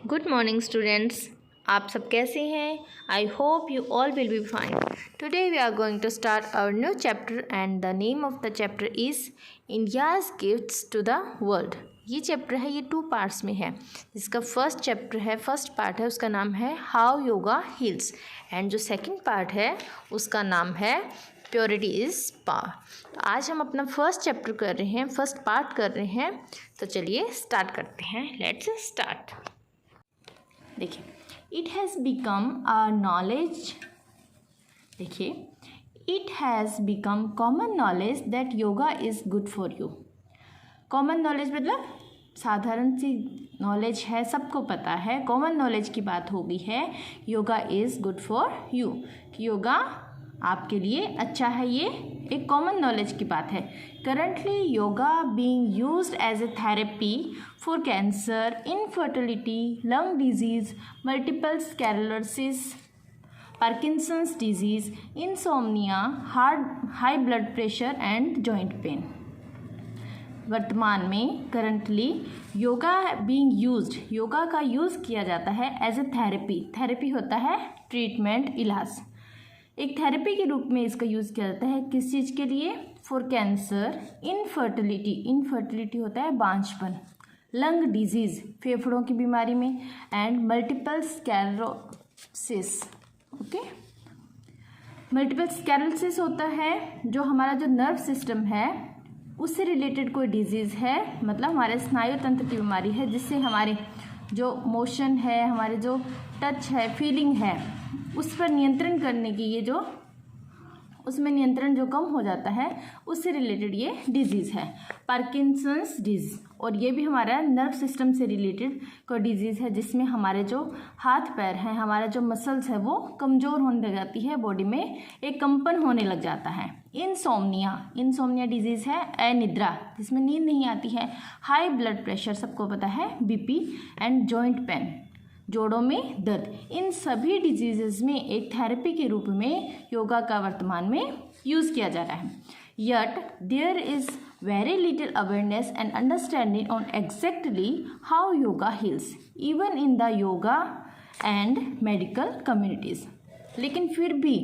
Good morning students. आप सब कैसे हैं? I hope you all will be fine. Today we are going to start our new chapter and the name of the chapter is India's gifts to the world. ये chapter है, ये 2 parts में है। जिसका फर्स्ट पार्ट है उसका नाम है हाउ योगा हील्स, एंड जो सेकंड पार्ट है उसका नाम है प्योरिटी इज़ पावर। तो आज हम अपना फर्स्ट पार्ट कर रहे हैं। तो चलिए स्टार्ट करते हैं। Let's start. देखिए, it has become a knowledge, देखिए it has become common knowledge that yoga is good for you. Common knowledge मतलब साधारण सी नॉलेज है, सबको पता है। कॉमन नॉलेज की बात हो गई है, yoga is good for you, yoga आपके लिए अच्छा है। ये एक कॉमन नॉलेज की बात है। Currently yoga being used as a therapy for cancer, infertility, lung disease, multiple sclerosis, Parkinson's disease, insomnia, high blood pressure and joint pain. वर्तमान में currently yoga being used, yoga का यूज़ किया जाता है as a therapy. Therapy होता है treatment, इलाज। एक थेरेपी के रूप में इसका यूज़ किया जाता है किस चीज़ के लिए? फॉर कैंसर, इनफर्टिलिटी, इनफर्टिलिटी होता है बांझपन, लंग डिजीज़, फेफड़ों की बीमारी में, and multiple sclerosis. Okay, multiple sclerosis होता है जो हमारा जो नर्व सिस्टम है उससे रिलेटेड कोई डिजीज़ है, मतलब हमारे स्नायु तंत्र की बीमारी है, जिससे हमारे जो मोशन है, हमारे जो टच है, फीलिंग है, उस पर नियंत्रण करने की ये जो उसमें नियंत्रण जो कम हो जाता है उससे रिलेटेड ये डिजीज़ है, पार्किंसंस डिजीज़। और ये भी हमारा नर्व सिस्टम से रिलेटेड कोई डिजीज़ है, जिसमें हमारे जो हाथ पैर हैं, हमारा जो मसल्स है वो कमज़ोर होने लग जाती है, बॉडी में एक कंपन होने लग जाता है। इंसोम्निया डिजीज़ है अनिद्रा, जिसमें नींद नहीं आती है। हाई ब्लड प्रेशर, सबको पता है, बीपी, एंड जॉइंट पेन, जोड़ों में दर्द। इन सभी डिजीज़ में एक थेरेपी के रूप में योगा का वर्तमान में यूज़ किया जा रहा है। Yet there is very little awareness and understanding on exactly how yoga heals even in the yoga and medical communities. लेकिन फिर भी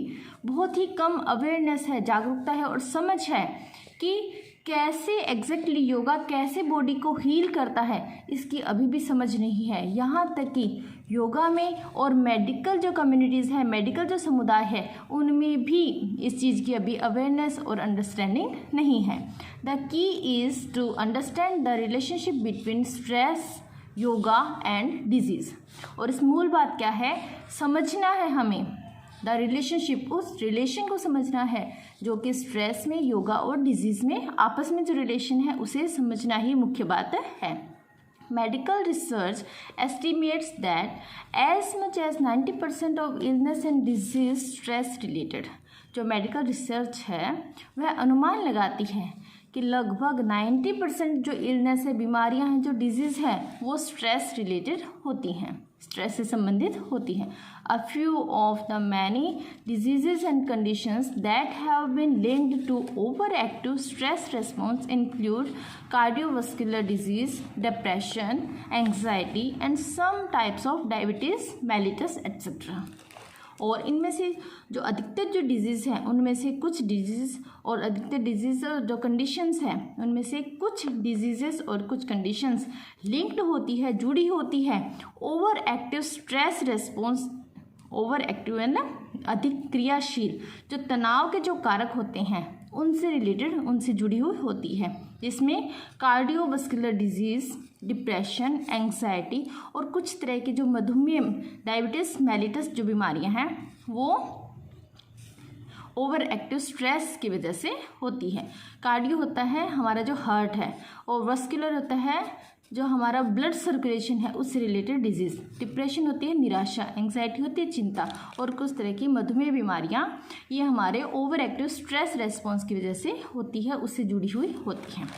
बहुत ही कम अवेयरनेस है, जागरूकता है और समझ है कि कैसे एग्जैक्टली योगा कैसे बॉडी को हील करता है, इसकी अभी भी समझ नहीं है। यहाँ तक कि योगा में और मेडिकल जो कम्युनिटीज़ है, मेडिकल जो समुदाय है, उनमें भी इस चीज़ की अभी अवेयरनेस और अंडरस्टैंडिंग नहीं है। The key is to understand the relationship between stress, yoga and disease. और इस मूल बात क्या है? समझना है हमें द रिलेशनशिप, उस रिलेशन को समझना है जो कि स्ट्रेस में, योगा और डिजीज़ में आपस में जो रिलेशन है उसे समझना ही मुख्य बात है। Medical research estimates that as much as 90% of illness and disease stress related. जो मेडिकल रिसर्च है वह अनुमान लगाती है कि लगभग 90% जो इलनेस है, बीमारियां हैं, जो डिजीज़ है, वो स्ट्रेस रिलेटेड होती हैं, स्ट्रेस से संबंधित होती हैं। A few of the many diseases and conditions that have been linked to overactive stress response include cardiovascular disease, depression, anxiety, and some types of diabetes mellitus etc. और इनमें से जो अधिकतर जो डिजीज़ हैं उनमें से कुछ डिजीज़ और अधिकतर डिजीज़ जो कंडीशंस हैं उनमें से कुछ डिजीज़ेस और कुछ कंडीशंस लिंक्ड होती है, जुड़ी होती है over active stress response. Over active है ना, अधिक क्रियाशील, जो तनाव के जो कारक होते हैं उनसे रिलेटेड, उनसे जुड़ी हुई होती है, जिसमें कार्डियोवास्कुलर डिजीज़, डिप्रेशन, एंग्जाइटी और कुछ तरह की जो मधुमेह, डायबिटीज़ मेलिटस जो बीमारियां हैं वो ओवर एक्टिव स्ट्रेस की वजह से होती है। कार्डियो होता है हमारा जो हार्ट है, और वास्कुलर होता है जो हमारा ब्लड सर्कुलेशन है, उससे रिलेटेड डिजीज़। डिप्रेशन होती है निराशा, एंग्जाइटी होती है चिंता, और कुछ तरह की मधुमेह बीमारियां ये हमारे ओवर एक्टिव स्ट्रेस रेस्पॉन्स की वजह से होती है, उससे जुड़ी हुई होती हैं।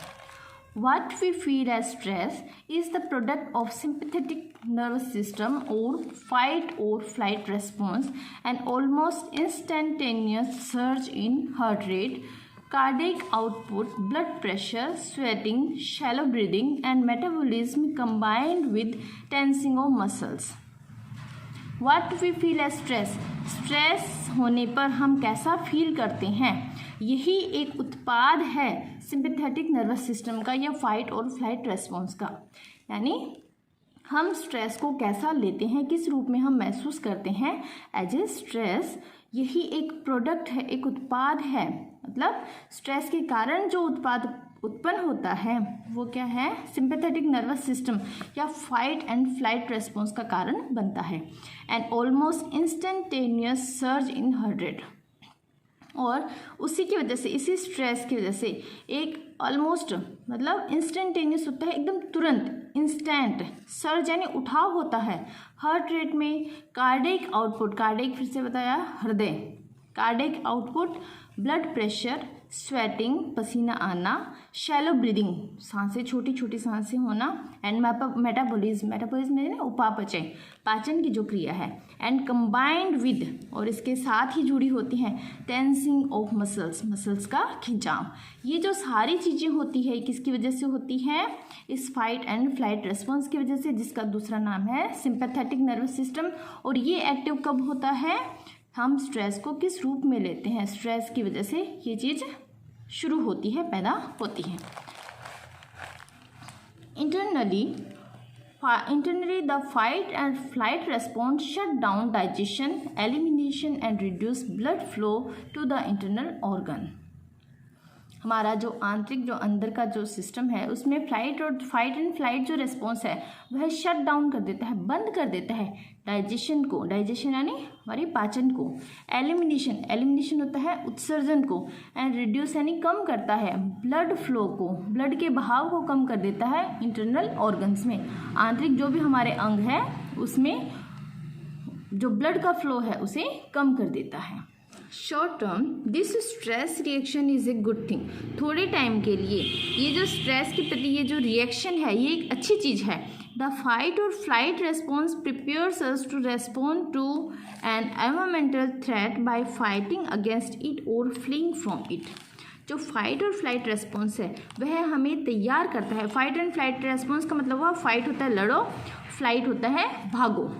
What we feel as stress is the product of sympathetic nervous system or fight or flight response, an almost instantaneous surge in heart rate, cardiac output, blood pressure, sweating, shallow breathing and metabolism combined with tensing of muscles. What we feel as stress? Stress होने पर हम कैसा feel करते हैं? यही एक उत्पाद है सिंपैथेटिक नर्वस सिस्टम का या फाइट और फ्लाइट रेस्पॉन्स का। यानी हम स्ट्रेस को कैसा लेते हैं, किस रूप में हम महसूस करते हैं एज ए स्ट्रेस, यही एक प्रोडक्ट है, एक उत्पाद है। मतलब स्ट्रेस के कारण जो उत्पाद उत्पन्न होता है वो क्या है? सिंपैथेटिक नर्वस सिस्टम या फाइट एंड फ्लाइट रेस्पॉन्स का कारण बनता है। And almost instantaneous surge in heart rate, और उसी की वजह से, इसी स्ट्रेस की वजह से एक ऑलमोस्ट मतलब इंस्टेंटेनियस होता है, एकदम तुरंत, इंस्टेंट सर्ज यानी उठाव होता है हार्ट रेट में। कार्डियक आउटपुट, कार्डियक फिर से बताया हृदय, cardiac output, blood pressure, sweating पसीना आना, शैलो ब्रीदिंग सांसें, छोटी छोटी सांसें होना, एंड मेटाबॉलिज्म, मेटाबॉलिज्म में उपापचय, पाचन की जो क्रिया है, एंड कंबाइंड विद, और इसके साथ ही जुड़ी होती हैं टेंसिंग ऑफ मसल्स, मसल्स का खिंचाव। ये जो सारी चीज़ें होती है किसकी वजह से होती है? इस फाइट एंड फ्लाइट रेस्पॉन्स की वजह से, जिसका दूसरा नाम है सिंपैथेटिक नर्वस सिस्टम। और ये एक्टिव कब होता है? हम स्ट्रेस को किस रूप में लेते हैं? स्ट्रेस की वजह से ये चीज़ शुरू होती है, पैदा होती है। Internally the fight and flight response shut down digestion, elimination and reduce blood flow to the internal organ. हमारा जो आंतरिक, जो अंदर का जो सिस्टम है, उसमें फाइट एंड फ्लाइट जो रेस्पॉन्स है वह शट डाउन कर देता है, बंद कर देता है डाइजेशन को, डाइजेशन यानी हमारी पाचन को, एलिमिनेशन, एलिमिनेशन होता है उत्सर्जन को, एंड रिड्यूस यानी कम करता है ब्लड फ्लो को, ब्लड के बहाव को कम कर देता है इंटरनल ऑर्गन्स में। आंतरिक जो भी हमारे अंग है उसमें जो ब्लड का फ्लो है उसे कम कर देता है। Short term this stress reaction is a good thing. थोड़े टाइम के लिए ये जो स्ट्रेस के प्रति ये जो रिएक्शन है ये एक अच्छी चीज़ है। द फाइट और flight response prepares us to respond to an environmental threat by fighting against it और फ्लीइंग फ्रॉम इट। जो फाइट और फ्लाइट रेस्पॉन्स है वह हमें तैयार करता है। फाइट एंड फ्लाइट रेस्पॉन्स का मतलब हुआ फाइट होता है लड़ो, फ्लाइट होता है भागो।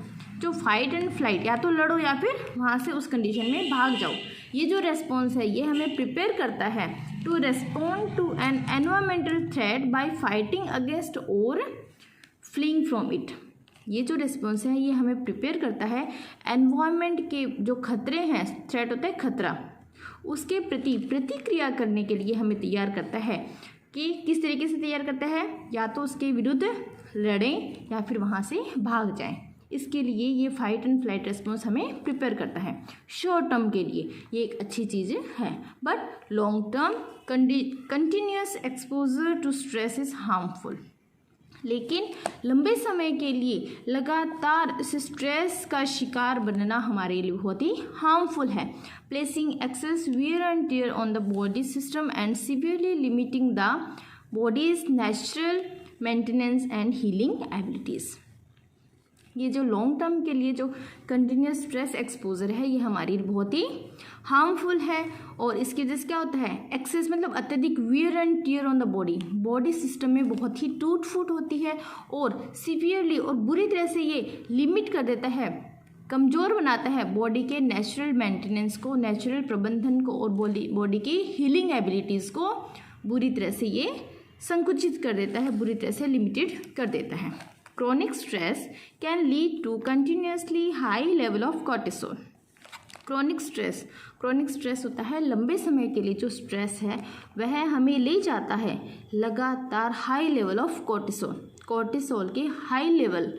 जो फाइट एंड फ्लाइट, या तो लड़ो या फिर वहाँ से उस कंडीशन में भाग जाओ। ये जो रेस्पॉन्स है ये हमें प्रिपेयर करता है to respond to an environmental threat by fighting against और फ्लीइंग फ्रॉम इट। ये जो रेस्पॉन्स है ये हमें प्रिपेयर करता है एनवायरनमेंट के जो खतरे हैं, थ्रेट होता है खतरा, उसके प्रति प्रतिक्रिया करने के लिए हमें तैयार करता है। कि किस तरीके से तैयार करता है? या तो उसके विरुद्ध लड़ें या फिर वहाँ से भाग जाएं। इसके लिए ये फाइट एंड फ्लाइट रेस्पॉन्स हमें प्रिपेयर करता है। शॉर्ट टर्म के लिए ये एक अच्छी चीज़ है, but long term continuous exposure to stress is harmful. लेकिन लंबे समय के लिए लगातार इस स्ट्रेस का शिकार बनना हमारे लिए बहुत ही हार्मफुल है। Placing excess wear and tear on the body system and severely limiting the body's natural maintenance and healing abilities. ये जो लॉन्ग टर्म के लिए जो कंटिन्यूस स्ट्रेस एक्सपोजर है ये हमारी बहुत ही हार्मफुल है। और इसकी वजह से क्या होता है? एक्सेस मतलब अत्यधिक wear and tear on the body, body system में बहुत ही टूट फूट होती है और सीवियरली और बुरी तरह से ये लिमिट कर देता है, कमज़ोर बनाता है बॉडी के नेचुरल मेंटेनेंस को, नेचुरल प्रबंधन को, और बॉडी की हीलिंग एबिलिटीज़ को बुरी तरह से ये संकुचित कर देता है, बुरी तरह से लिमिटेड कर देता है। Chronic stress can lead to continuously high level of cortisol. Chronic stress होता है लंबे समय के लिए जो स्ट्रेस है वह हमें ले जाता है लगातार high level of cortisol, cortisol के हाई लेवल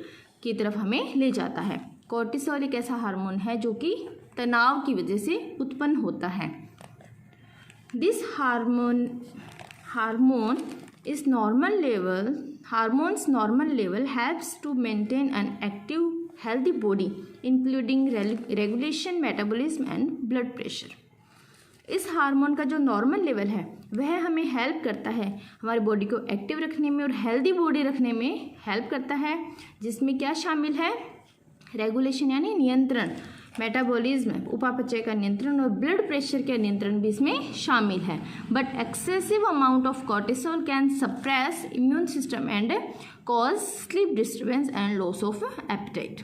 की तरफ हमें ले जाता है। कोर्टिसोल एक ऐसा हार्मोन है जो कि तनाव की वजह से उत्पन्न होता है। This hormone is normal level, hormones normal level helps to maintain an active healthy body including regulation metabolism and blood pressure. इस हार्मोन का जो नॉर्मल लेवल है वह हमें हेल्प करता है हमारी बॉडी को एक्टिव रखने में और हेल्दी बॉडी रखने में हेल्प करता है, जिसमें क्या शामिल है? रेगुलेशन यानी नियंत्रण, मेटाबॉलिज्म उपापचय का नियंत्रण और ब्लड प्रेशर का नियंत्रण भी इसमें शामिल है। But excessive amount of cortisol can suppress immune system and cause sleep disturbance and loss of appetite.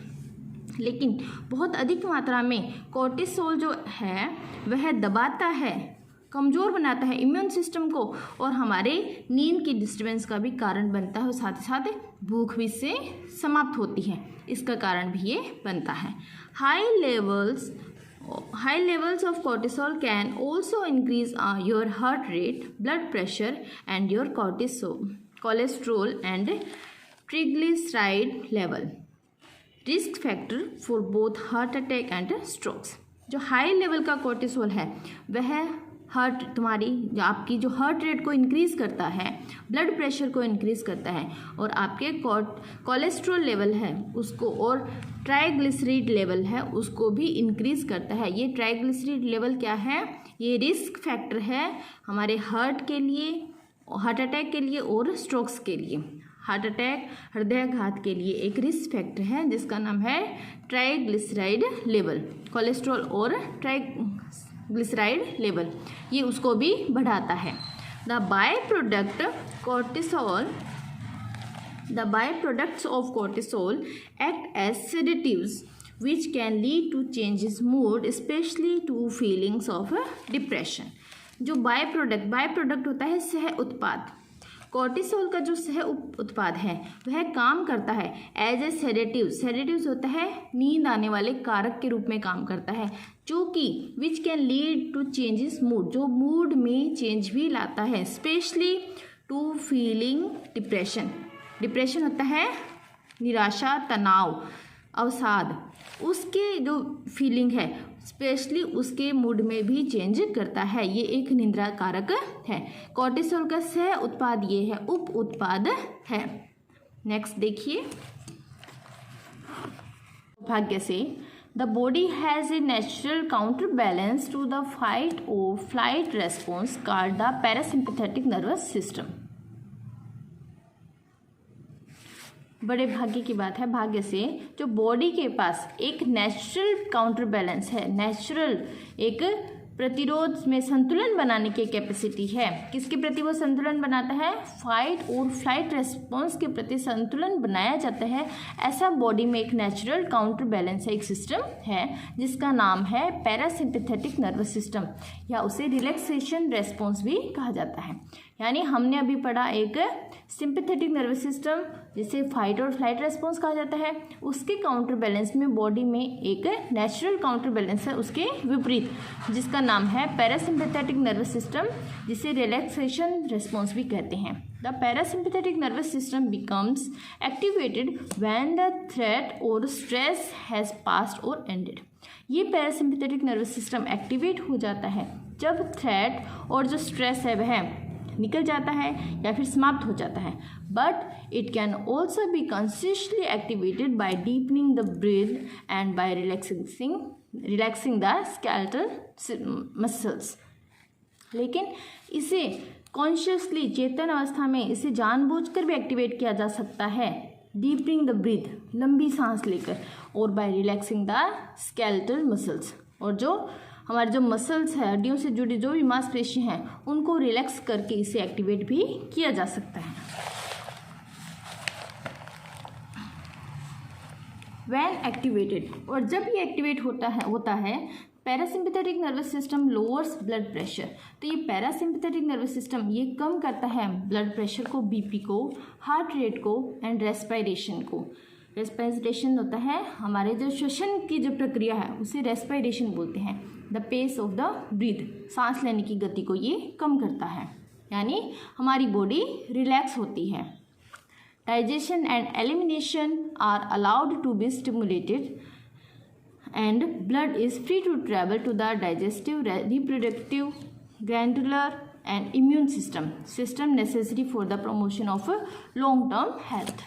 लेकिन बहुत अधिक मात्रा में कॉर्टिसोल जो है वह दबाता है, कमज़ोर बनाता है इम्यून सिस्टम को और हमारे नींद की डिस्टर्बेंस का भी कारण बनता है और साथ ही साथ भूख भी इससे समाप्त होती है, इसका कारण भी ये बनता है। High levels of cortisol can also increase your heart rate, blood pressure and your cholesterol and triglyceride level, risk factor for both heart attack and strokes. जो हाई लेवल का कॉर्टिसोल है वह आपकी जो हार्ट रेट को increase करता है, blood pressure को इंक्रीज़ करता है और आपके कोलेस्ट्रॉल लेवल है उसको और ट्राइग्लिसराइड लेवल है उसको भी इंक्रीज़ करता है। ये ट्राइग्लिसराइड लेवल क्या है? ये रिस्क फैक्टर है हमारे हार्ट के लिए, हार्ट अटैक के लिए और स्ट्रोक्स के लिए। हार्ट अटैक, हृदयाघात के लिए एक रिस्क फैक्टर है जिसका नाम है ट्राइग्लिसराइड लेवल। कोलेस्ट्रॉल और ट्राइग्लिसराइड लेवल ये उसको भी बढ़ाता है। The byproducts of cortisol act as sedatives which can lead to changes mood, especially to feelings of depression। जो बाय प्रोडक्ट होता है सह उत्पाद, कॉर्टिसोल का जो सह उत्पाद है वह काम करता है एज ए सेडेटिव्स होता है नींद आने वाले कारक के रूप में काम करता है, जो कि which can lead to changes mood, जो मूड में चेंज भी लाता है, स्पेशली टू फीलिंग डिप्रेशन होता है निराशा, तनाव, अवसाद, उसके जो फीलिंग है स्पेशली उसके मूड में भी चेंज करता है। ये एक निंद्रा कारक है। कॉर्टिसोल का सह उत्पाद ये है, उप उत्पाद है। नेक्स्ट देखिए, भाग्य से the body has a natural counter balance to the fight और flight response called the parasympathetic nervous system. बड़े भाग्य की बात है, भाग्य से जो बॉडी के पास एक नेचुरल काउंटर बैलेंस है, नेचुरल एक प्रतिरोध में संतुलन बनाने की कैपेसिटी है। किसके प्रति वो संतुलन बनाता है? फाइट और फ्लाइट रेस्पॉन्स के प्रति संतुलन बनाया जाता है। ऐसा बॉडी में एक नेचुरल काउंटर बैलेंस है, एक सिस्टम है जिसका नाम है पैरासिम्पैथेटिक नर्वस सिस्टम, या उसे रिलैक्सेशन रेस्पॉन्स भी कहा जाता है। यानी हमने अभी पढ़ा एक सिंपैथेटिक नर्वस सिस्टम जिसे फाइट और फ्लाइट रेस्पॉन्स कहा जाता है, उसके काउंटर बैलेंस में बॉडी में एक नेचुरल काउंटर बैलेंस है उसके विपरीत, जिसका नाम है पैरासिम्पैथेटिक नर्वस सिस्टम, जिसे रिलैक्सेशन रेस्पॉन्स भी कहते हैं। The parasympathetic nervous system becomes activated when the threat और स्ट्रेस हैज़ पास्ड और एंडेड। ये पैरासिम्पैथेटिक नर्वस सिस्टम एक्टिवेट हो जाता है जब थ्रेट और जो स्ट्रेस है वह निकल जाता है या फिर समाप्त हो जाता है। But it can also be consciously activated by deepening the breath and by relaxing the skeletal muscles. लेकिन इसे कॉन्शियसली चेतन अवस्था में इसे जानबूझकर भी एक्टिवेट किया जा सकता है, डीपनिंग द ब्रीथ लंबी सांस लेकर, और by relaxing the skeletal muscles, और जो हमारे जो मसल्स है, हड्डियों से जुड़ी जो भी मांसपेशी हैं उनको रिलैक्स करके इसे एक्टिवेट भी किया जा सकता है। व्हेन एक्टिवेटेड, और जब ये एक्टिवेट होता है parasympathetic nervous system lowers blood pressure. तो ये पैरासिम्पैथेटिक नर्वस सिस्टम ये कम करता है ब्लड प्रेशर को, बीपी को, हार्ट रेट को एंड रेस्पिरेशन को। रेस्पिरेशन होता है हमारे जो श्वसन की जो प्रक्रिया है उसे रेस्पिरेशन बोलते हैं। The pace of the breath, सांस लेने की गति को ये कम करता है, यानी हमारी बॉडी रिलैक्स होती है। Digestion and elimination are allowed to be stimulated and blood is free to travel to the digestive, reproductive, glandular and immune system necessary for the promotion of long term health.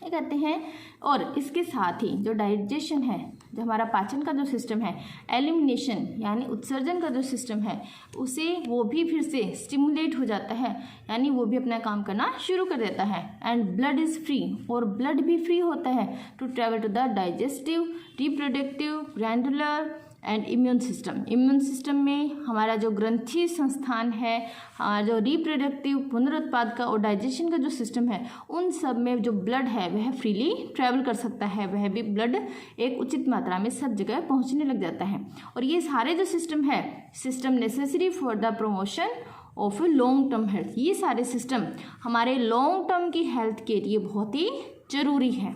कहते हैं और इसके साथ ही जो digestion है, जो हमारा पाचन का जो सिस्टम है, एलिमिनेशन यानी उत्सर्जन का जो सिस्टम है, उसे वो भी फिर से स्टिमुलेट हो जाता है, यानी वो भी अपना काम करना शुरू कर देता है। एंड ब्लड इज़ फ्री, और ब्लड भी फ्री होता है to travel to the digestive, reproductive, glandular and immune system. Immune system में हमारा जो ग्रंथि संस्थान है, जो रिप्रोडक्टिव, पुनरुत्पाद का और डाइजेशन का जो सिस्टम है, उन सब में जो ब्लड है वह फ्रीली ट्रैवल कर सकता है, वह भी ब्लड एक उचित मात्रा में सब जगह पहुंचने लग जाता है। और ये सारे जो सिस्टम है, system necessary for the promotion of long term health, ये सारे सिस्टम हमारे लॉन्ग टर्म की हेल्थ के लिए बहुत ही ज़रूरी है।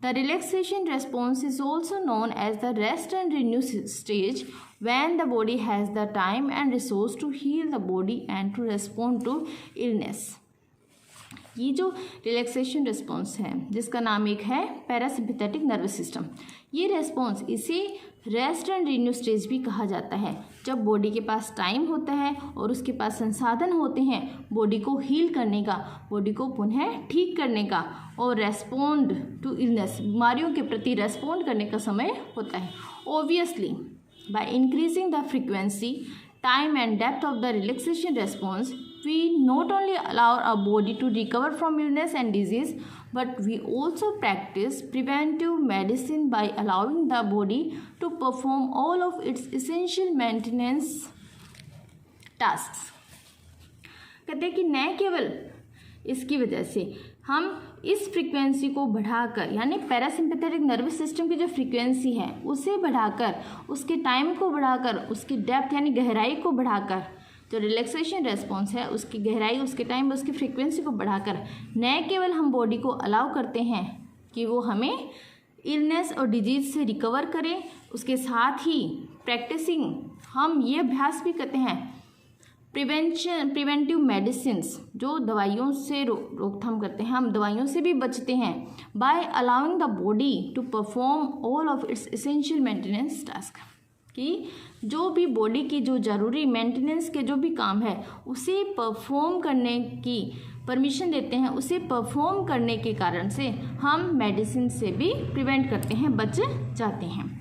The relaxation response is also known as the rest and renew stage, when the body has the time and resource to heal the body and to respond to illness. ये जो relaxation response है, जिसका नाम एक है parasympathetic nervous system, ये response इसे rest and renew stage भी कहा जाता है। जब बॉडी के पास टाइम होता है और उसके पास संसाधन होते हैं बॉडी को हील करने का, बॉडी को पुनः ठीक करने का और रेस्पॉन्ड टू इलनेस, बीमारियों के प्रति रेस्पॉन्ड करने का समय होता है। Obviously by increasing the frequency, time and depth of the relaxation response, we not only allow our body to recover from illness and disease, but we also practice preventive medicine by allowing the body to perform all of its essential maintenance tasks. कहते हैं कि न केवल इसकी वजह से हम इस फ्रीक्वेंसी को बढ़ाकर, यानी पैरासिम्पैथेटिक नर्वस सिस्टम की जो फ्रीक्वेंसी है उसे बढ़ाकर, उसके टाइम को बढ़ाकर, उसकी डेप्थ यानी गहराई को बढ़ाकर, जो रिलैक्सेशन रेस्पॉन्स है उसकी गहराई, उसके टाइम, उसकी फ्रीक्वेंसी को बढ़ाकर न केवल हम बॉडी को अलाउ करते हैं कि वो हमें इलनेस और डिजीज़ से रिकवर करें, उसके साथ ही प्रैक्टिसिंग हम ये अभ्यास भी करते हैं प्रिवेंटिव मेडिसिन्स, जो दवाइयों से रोकथाम करते हैं, हम दवाइयों से भी बचते हैं by allowing the body to perform all of its essential maintenance task, कि जो भी बॉडी की जो ज़रूरी मेंटेनेंस के जो भी काम है उसे परफॉर्म करने की परमिशन देते हैं। उसे परफॉर्म करने के कारण से हम मेडिसिन से भी प्रिवेंट करते हैं, बच जाते हैं।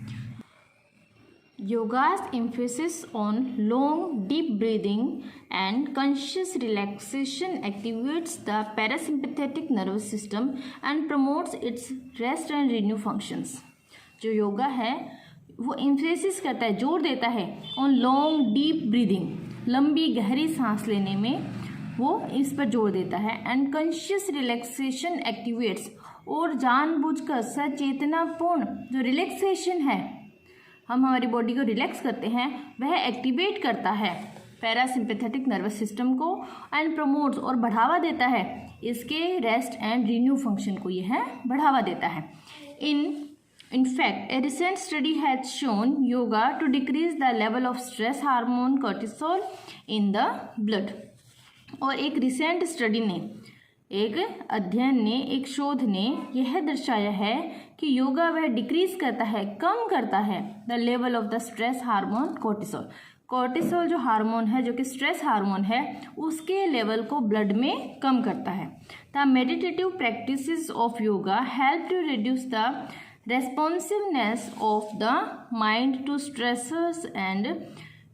Yoga's emphasis on long, deep breathing and conscious relaxation activates the parasympathetic nervous system and promotes its rest and renew functions. जो योगा है वो emphasis करता है, जोर देता है on long, deep breathing, लंबी गहरी सांस लेने में वो इस पर जोर देता है, and conscious relaxation activates, और जानबूझकर सचेतनापूर्ण जो रिलैक्सेशन है, हम हमारी बॉडी को रिलैक्स करते हैं, वह एक्टिवेट करता है पैरासिम्पैथेटिक नर्वस सिस्टम को एंड प्रमोट्स, और बढ़ावा देता है इसके रेस्ट एंड रिन्यू फंक्शन को, यह बढ़ावा देता है। In fact a recent study has shown yoga to decrease the level of stress hormone cortisol in the blood. और एक रिसेंट स्टडी ने, एक अध्ययन ने, एक शोध ने यह दर्शाया है कि योगा वह डिक्रीज करता है, कम करता है the level of the stress hormone cortisol. Cortisol जो हार्मोन है, जो कि स्ट्रेस हार्मोन है, उसके लेवल को ब्लड में कम करता है। The meditative practices of yoga help to reduce the responsiveness of the mind to stressors and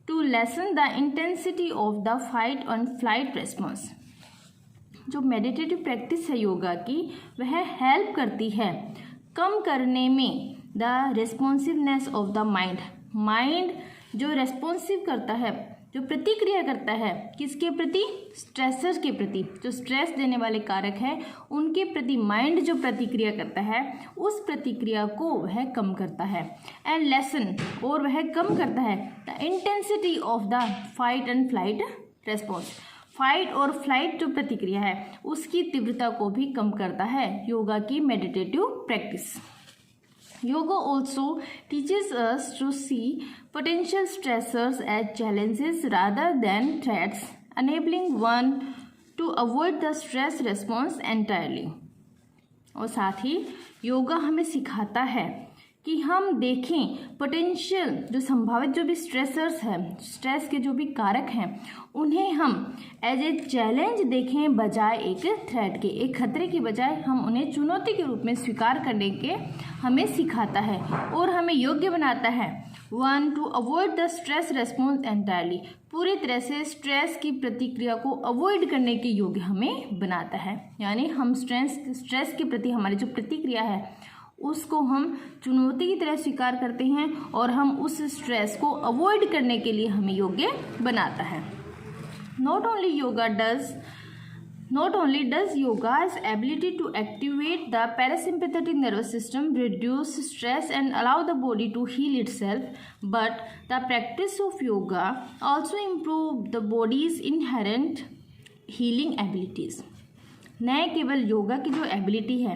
to lessen the intensity of the fight and flight response. जो मेडिटेटिव प्रैक्टिस है yoga की, वह help करती है कम करने में the responsiveness of the mind. Mind जो responsive करता है, जो प्रतिक्रिया करता है, किसके प्रति? स्ट्रेसर के प्रति, जो स्ट्रेस देने वाले कारक है उनके प्रति माइंड जो प्रतिक्रिया करता है, उस प्रतिक्रिया को वह कम करता है। एंड लेसन, और वह कम करता है the intensity of the fight and flight response. Fight और फ्लाइट जो प्रतिक्रिया है उसकी तीव्रता को भी कम करता है योगा की meditative practice. Yoga also teaches us to see potential stressors as challenges rather than threats, enabling one to avoid the stress response entirely. और साथ ही योगा हमें सिखाता है कि हम देखें पोटेंशियल जो संभावित जो भी स्ट्रेसर्स हैं, स्ट्रेस के जो भी कारक हैं, उन्हें हम एज ए चैलेंज देखें बजाय एक थ्रेट के, एक खतरे की बजाय हम उन्हें चुनौती के रूप में स्वीकार करने के हमें सिखाता है और हमें योग्य बनाता है। 1 to avoid the stress response entirely, पूरी तरह से स्ट्रेस की प्रतिक्रिया को अवॉइड करने के योग्य हमें बनाता है। यानी हम स्ट्रेस के प्रति हमारी जो प्रतिक्रिया है उसको हम चुनौती की तरह स्वीकार करते हैं और हम उस स्ट्रेस को अवॉइड करने के लिए हमें योग्य बनाता है। Not only does yoga's ability to activate the parasympathetic nervous system reduce stress and allow the body to heal itself, but the practice of yoga also improve the body's inherent healing abilities. न केवल योगा की जो ability है,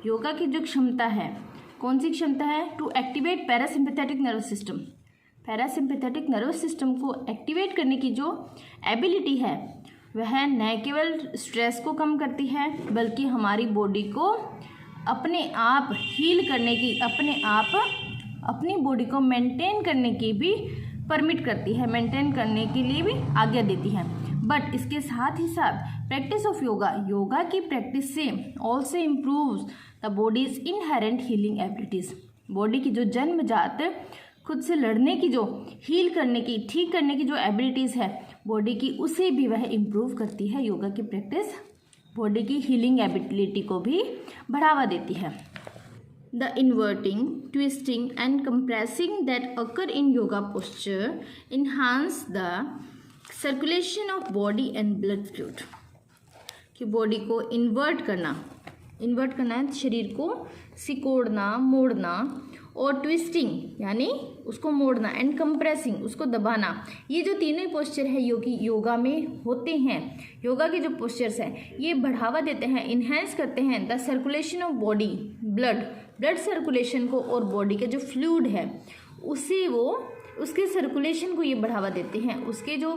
yoga की जो क्षमता है, कौन सी क्षमता है? To activate parasympathetic nervous system, parasympathetic nervous system को एक्टिवेट करने की जो एबिलिटी है वह न केवल स्ट्रेस को कम करती है बल्कि हमारी बॉडी को अपने आप हील करने की, अपनी बॉडी को मेंटेन करने की भी परमिट करती है, मेंटेन करने के लिए भी आज्ञा देती है। बट इसके साथ ही साथ प्रैक्टिस ऑफ योगा की प्रैक्टिस से also improves the bodies inherent healing abilities, body की जो जन्मजात खुद से लड़ने की, जो हील करने की, ठीक करने की जो एबिलिटीज़ है बॉडी की, उसे भी वह इम्प्रूव करती है। योगा की प्रैक्टिस बॉडी की हीलिंग एबिलिटी को भी बढ़ावा देती है। The inverting, twisting and compressing that occur in yoga posture enhance the circulation of body and blood fluid. कि बॉडी को इन्वर्ट करना है शरीर को सिकोड़ना, मोड़ना, और ट्विस्टिंग यानी उसको मोड़ना, एंड कंप्रेसिंग उसको दबाना, ये जो तीनों पोस्चर है योगा में होते हैं, योगा के जो पोस्चर्स हैं ये बढ़ावा देते हैं, इन्हेंस करते हैं the circulation of body, blood circulation को, और बॉडी के जो फ्लूइड है उसके सर्कुलेशन को ये बढ़ावा देते हैं, उसके जो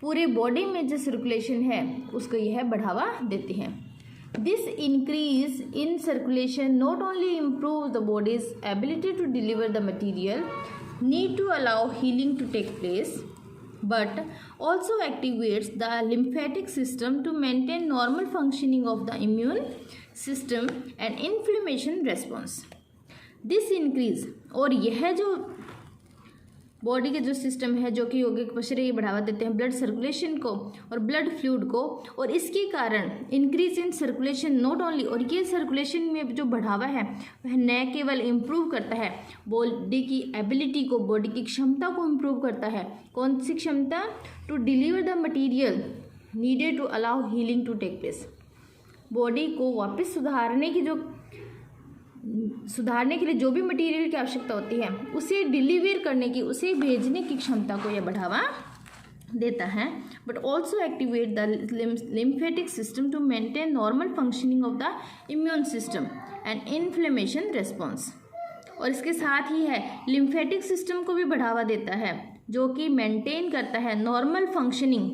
पूरे बॉडी में जो सर्कुलेशन है उसको यह बढ़ावा देते हैं। This increase in circulation not only improves the body's ability to deliver the material need to allow healing to take place, but also activates the lymphatic system to maintain normal functioning of the immune system and inflammation response. This increase, और यह जो body के जो system है जो कि योगिक posture ये बढ़ावा देते हैं ब्लड सर्कुलेशन को और ब्लड फ्लूइड को, और इसके कारण increase in circulation not only, और ये सर्कुलेशन में जो बढ़ावा है वह न केवल इम्प्रूव करता है बॉडी की एबिलिटी को, बॉडी की क्षमता को इम्प्रूव करता है। कौन सी क्षमता? To deliver the material needed to allow healing to take place, body को वापस सुधारने के लिए जो भी मटेरियल की आवश्यकता होती है उसे डिलीवर करने की, उसे भेजने की क्षमता को यह बढ़ावा देता है। But also activate the lymphatic system to maintain normal functioning of the immune system and inflammation response, और इसके साथ ही है लिम्फेटिक सिस्टम को भी बढ़ावा देता है जो कि मेंटेन करता है नॉर्मल फंक्शनिंग,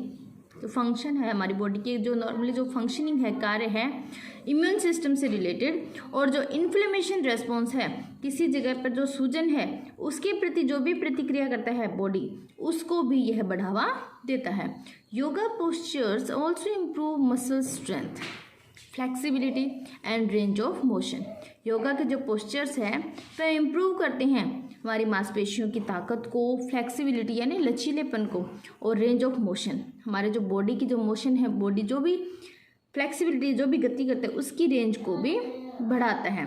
जो फंक्शन है हमारी बॉडी की, जो नॉर्मली जो फंक्शनिंग है, कार्य है इम्यून सिस्टम से रिलेटेड, और जो इन्फ्लेमेशन रेस्पॉन्स है, किसी जगह पर जो सूजन है उसके प्रति जो भी प्रतिक्रिया करता है बॉडी, उसको भी यह बढ़ावा देता है। Yoga postures also improve muscle strength, flexibility and range of motion. Yoga के जो पोस्चर्स हैं वह इम्प्रूव करते हैं हमारी मांसपेशियों की ताकत को, फ्लेक्सिबिलिटी यानी लचीलेपन को, और रेंज ऑफ मोशन, हमारे जो बॉडी की जो मोशन है, बॉडी जो भी फ्लेक्सिबिलिटी जो भी गति करते हैं उसकी रेंज को भी बढ़ाता है।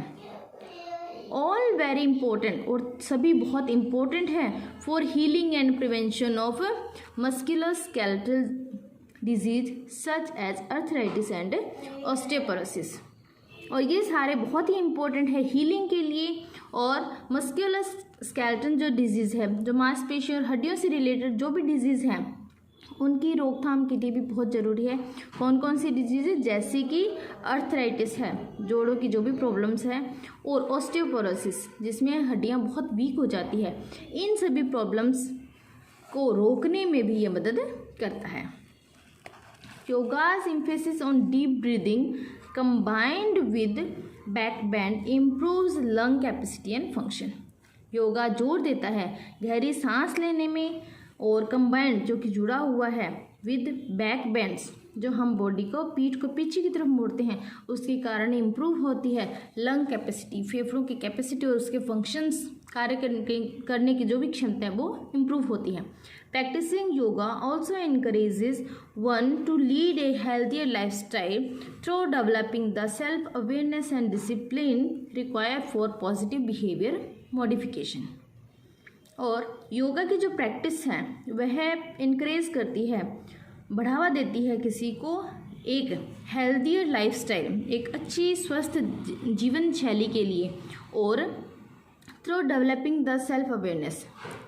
ऑल वेरी इंपॉर्टेंट, और सभी बहुत इंपॉर्टेंट है for healing and prevention of musculoskeletal disease such as arthritis and osteoporosis, और ये सारे बहुत ही इंपॉर्टेंट है हीलिंग के लिए, और मस्कुलोस्केलेटल जो डिजीज़ है, जो मांसपेशी और हड्डियों से रिलेटेड जो भी डिजीज़ हैं उनकी रोकथाम के लिए भी बहुत ज़रूरी है। कौन कौन सी डिजीज़ है? जैसे कि अर्थराइटिस है, जोड़ों की जो भी प्रॉब्लम्स है, और ऑस्टियोपोरोसिस जिसमें हड्डियां बहुत वीक हो जाती है, इन सभी प्रॉब्लम्स को रोकने में भी ये मदद करता है। योगा's emphasis on deep breathing combined with back bend improves lung capacity and function. Yoga जोर देता है गहरी सांस लेने में, और कंबाइंड जो कि जुड़ा हुआ है विद बैक बेंड्स, जो हम बॉडी को पीठ को पीछे की तरफ मोड़ते हैं, उसके कारण इम्प्रूव होती है लंग कैपेसिटी, फेफड़ों की कैपेसिटी और उसके फंक्शंस कार्य करने की जो भी क्षमता है वो इम्प्रूव होती है। Practicing yoga also encourages one to lead a healthier lifestyle through developing the self-awareness and discipline required for positive behavior modification। और योगा की जो प्रैक्टिस है वह इनक्रेज करती है, बढ़ावा देती है किसी को एक हेल्थियर लाइफस्टाइल, एक अच्छी स्वस्थ जीवन शैली के लिए, और through developing the self awareness,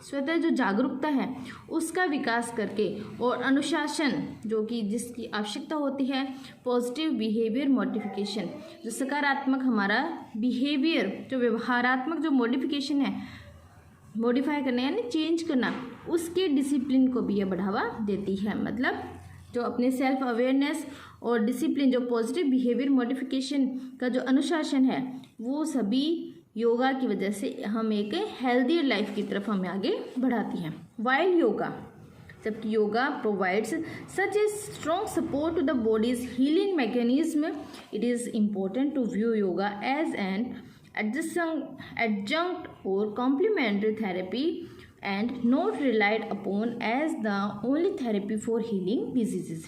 स्वतः जो जागरूकता है उसका विकास करके, और अनुशासन जो कि जिसकी आवश्यकता होती है, पॉजिटिव बिहेवियर मॉडिफिकेशन, जो सकारात्मक हमारा बिहेवियर, जो व्यवहारात्मक जो मॉडिफिकेशन है, मॉडिफाई करना यानी चेंज करना, उसके डिसिप्लिन को भी यह बढ़ावा देती है। मतलब जो अपने सेल्फ अवेयरनेस और डिसिप्लिन, जो पॉजिटिव बिहेवियर मॉडिफिकेशन का जो अनुशासन है, वो सभी योगा की वजह से हम एक हेल्दी लाइफ की तरफ हमें आगे बढ़ाती हैं। वाइल योगा, जबकि yoga provides such a strong support to the body's healing mechanism, it is important to view yoga as an adjunct or complementary therapy and not relied upon as the only therapy for healing diseases।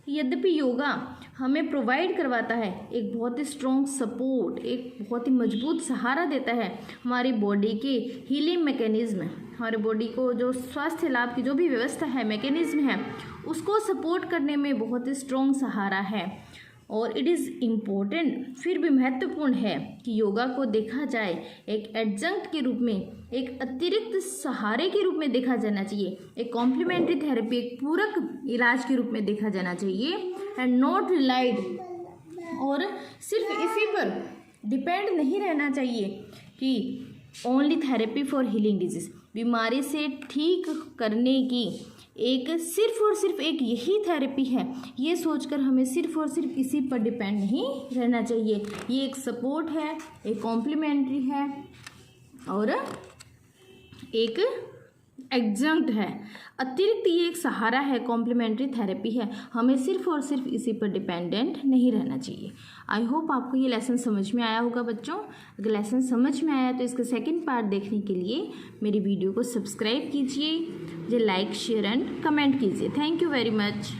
यद्यपि योगा हमें provide करवाता है एक बहुत ही strong support, एक बहुत ही मजबूत सहारा देता है हमारी बॉडी के हीलिंग मैकेनिज्म, हमारे बॉडी को जो स्वास्थ्य लाभ की जो भी व्यवस्था है, मैकेनिज्म है, उसको सपोर्ट करने में बहुत ही स्ट्रॉन्ग सहारा है। और इट इज़ इम्पोर्टेंट, फिर भी महत्वपूर्ण है कि योगा को देखा जाए एक एडजंक्ट के रूप में, एक अतिरिक्त सहारे के रूप में देखा जाना चाहिए, एक कॉम्प्लीमेंट्री थेरेपी, एक पूरक इलाज के रूप में देखा जाना चाहिए, एंड नॉट रिलाइड, और सिर्फ इसी पर डिपेंड नहीं रहना चाहिए कि only therapy for healing disease, बीमारी से ठीक करने की एक सिर्फ और सिर्फ एक यही थेरेपी है, ये सोचकर हमें सिर्फ और सिर्फ इसी पर डिपेंड नहीं रहना चाहिए। ये एक सपोर्ट है, एक कॉम्प्लीमेंट्री है, और एक एडजंक्ट है, अतिरिक्त ये एक सहारा है, कॉम्प्लीमेंट्री थेरेपी है, हमें सिर्फ और सिर्फ इसी पर डिपेंडेंट नहीं रहना चाहिए। आई होप आपको ये लेसन समझ में आया होगा बच्चों। अगर लेसन समझ में आया तो इसका सेकंड पार्ट देखने के लिए मेरी वीडियो को सब्सक्राइब कीजिए, मुझे लाइक, शेयर एंड कमेंट कीजिए। Thank you very much.